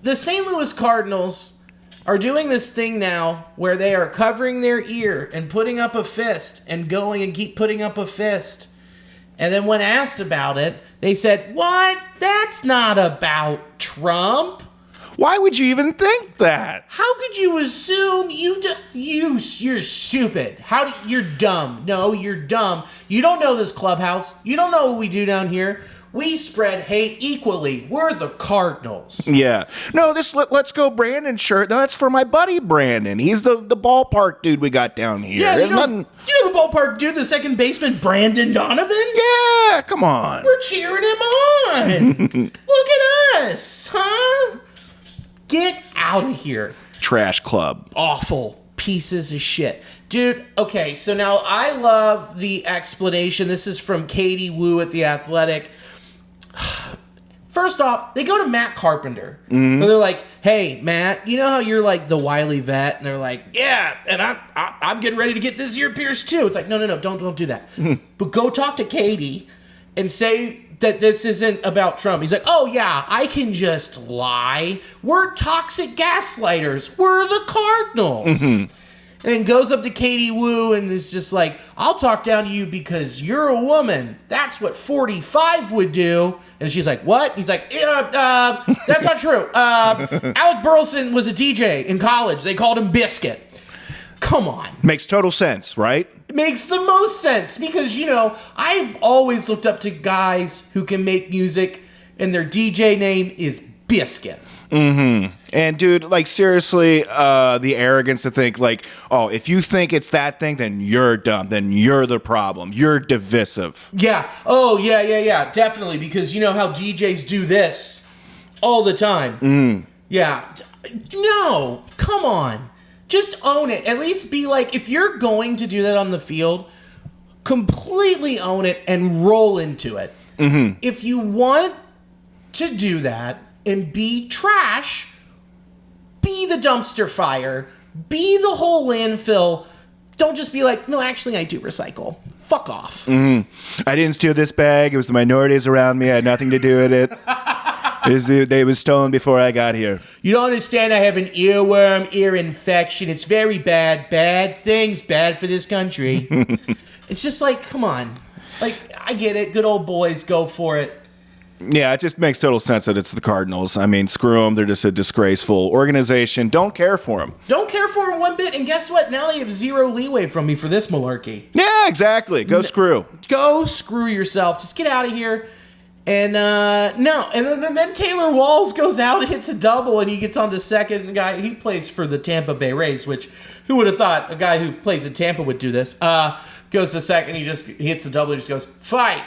the St. Louis Cardinals are doing this thing now where they are covering their ear and putting up a fist and going and keep putting up a fist. And then when asked about it, they said, "What? That's not about Trump." Why would you even think that? How could you assume you're stupid? You're dumb. No, you're dumb. You don't know this clubhouse. You don't know what we do down here. We spread hate equally. We're the Cardinals. Yeah. No, this Let's Go Brandon shirt, no, that's for my buddy Brandon. He's the ballpark dude we got down here. Yeah, There's you know nothing. the ballpark dude, the second baseman, Brandon Donovan? Yeah, come on. We're cheering him on. Look at us, huh? Get out of here. Trash club. Awful pieces of shit. Dude, okay, so now I love the explanation. This is from Katie Wu at The Athletic. First off, they go to Matt Carpenter. And they're like, "Hey, Matt, you know how you're like the wily vet?" And they're like, "Yeah, and I'm getting ready to get this ear pierced too." It's like, no, don't do that. But go talk to Katie and say that this isn't about Trump. He's like, "Oh yeah, I can just lie. We're toxic gaslighters. We're the Cardinals." And goes up to Katie Wu and is just like, "I'll talk down to you because you're a woman. That's what 45 would do." And she's like, "What?" He's like, "That's not true. Alec Burleson was a DJ in college. They called him Biscuit." Come on. Makes total sense, right? It makes the most sense because, I've always looked up to guys who can make music and their DJ name is Biscuit. And dude, like seriously, the arrogance to think like, oh, if you think it's that thing, then you're dumb. Then you're the problem. You're divisive. Yeah. Oh, yeah. Definitely. Because you know how DJs do this all the time. Yeah. No. Come on. Just own it. At least be like, if you're going to do that on the field, completely own it and roll into it. If you want to do that and be trash, be the dumpster fire, be the whole landfill. Don't just be like, "No, actually, I do recycle." Fuck off. I didn't steal this bag. It was the minorities around me. I had nothing to do with it. They was stolen before I got here. You don't understand. I have an earworm, ear infection. It's very bad. Bad things. Bad for this country. It's just like, come on. Like, I get it. Good old boys. Go for it. Yeah, it just makes total sense that it's the Cardinals. I mean, screw them. They're just a disgraceful organization. Don't care for them. Don't care for them one bit. And guess what? Now they have zero leeway from me for this malarkey. Yeah, exactly. Go screw. Go screw yourself. Just get out of here. And no. And then Taylor Walls goes out and hits a double, and he gets on to second. The guy, he plays for the Tampa Bay Rays, which who would have thought a guy who plays in Tampa would do this? Goes to second. He hits a double. He just goes, fight.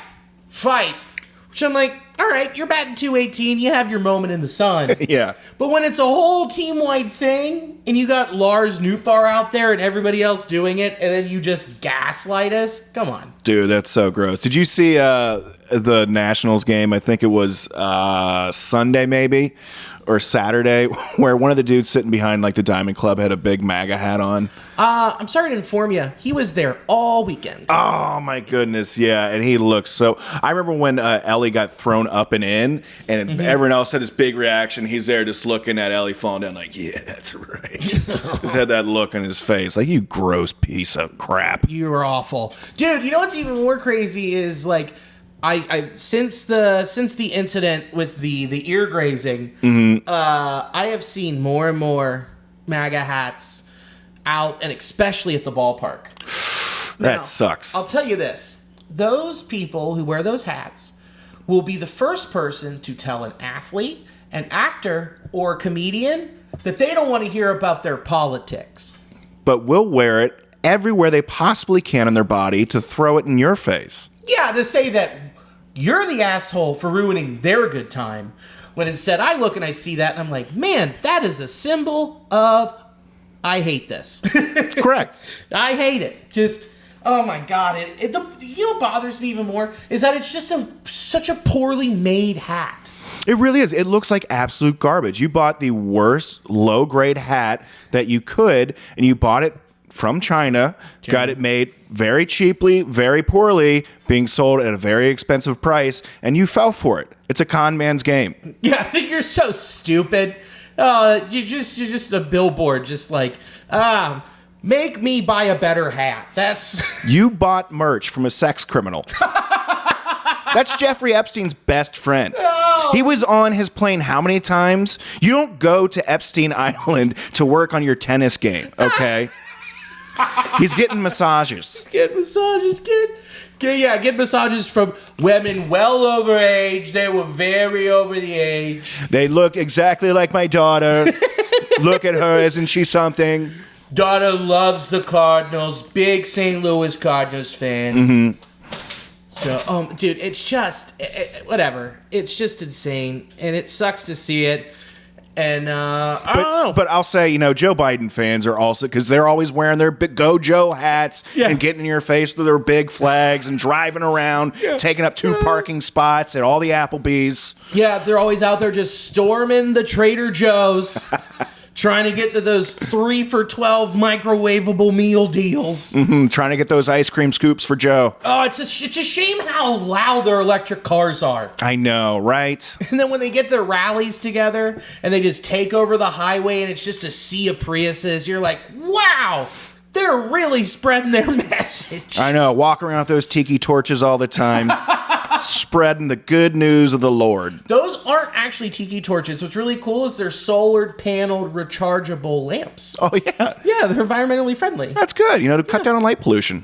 Which I'm like, all right, you're batting .218. You have your moment in the sun. Yeah. But when it's a whole team-wide thing, and you got Lars Nootbaar out there and everybody else doing it, and then you just gaslight us, come on. Dude, that's so gross. Did you see the Nationals game? I think it was Sunday maybe, or Saturday, where one of the dudes sitting behind like the Diamond Club had a big MAGA hat on. I'm sorry to inform you, he was there all weekend. Oh my goodness, yeah, and he looks so. I remember when Ellie got thrown up and in, and everyone else had this big reaction. He's there just looking at Ellie falling down, like, yeah, that's right. Just had that look on his face, like, you gross piece of crap. You were awful, dude. You know what's even more crazy is like, I since the incident with the ear grazing, I have seen more and more MAGA hats out, and especially at the ballpark. That Now, sucks. I'll tell you this. Those people who wear those hats will be the first person to tell an athlete, an actor, or a comedian that they don't want to hear about their politics. But will wear it everywhere they possibly can on their body to throw it in your face. Yeah, to say that you're the asshole for ruining their good time, when instead I look and I see that and I'm like, man, that is a symbol of I hate this. Correct. I hate it. Just, oh my God. You know what bothers me even more is that it's just such a poorly made hat. It really is. It looks like absolute garbage. You bought the worst low-grade hat that you could, and you bought it from China, got it made very cheaply, very poorly, being sold at a very expensive price, and you fell for it. It's a con man's game. Yeah, I think you're so stupid You're just a billboard, just like, make me buy a better hat. That's You bought merch from a sex criminal. That's Jeffrey Epstein's best friend. No. He was on his plane how many times? You don't go to Epstein Island to work on your tennis game, okay? He's getting massages. Get massages, get massages from women well over age. They were very over the age. They look exactly like my daughter. Look at her, isn't she something? Daughter loves the Cardinals. Big St. Louis Cardinals fan. Mm-hmm. So, dude, it's just whatever. It's just insane, and it sucks to see it. And I don't know. But I'll say, Joe Biden fans are also, because they're always wearing their big Go Joe hats and getting in your face with their big flags and driving around, taking up 2 parking spots at all the Applebee's. Yeah, they're always out there just storming the Trader Joe's. Trying to get to those 3 for $12 microwavable meal deals. Mm-hmm, trying to get those ice cream scoops for Joe. Oh, it's a shame how loud their electric cars are. I know, right? And then when they get their rallies together and they just take over the highway and it's just a sea of Priuses, you're like, wow, they're really spreading their message. I know, walk around with those tiki torches all the time. Spreading the good news of the Lord. Those aren't actually tiki torches. What's really cool is they're solar paneled rechargeable lamps. Oh, yeah. Yeah, they're environmentally friendly. That's good, to cut down on light pollution.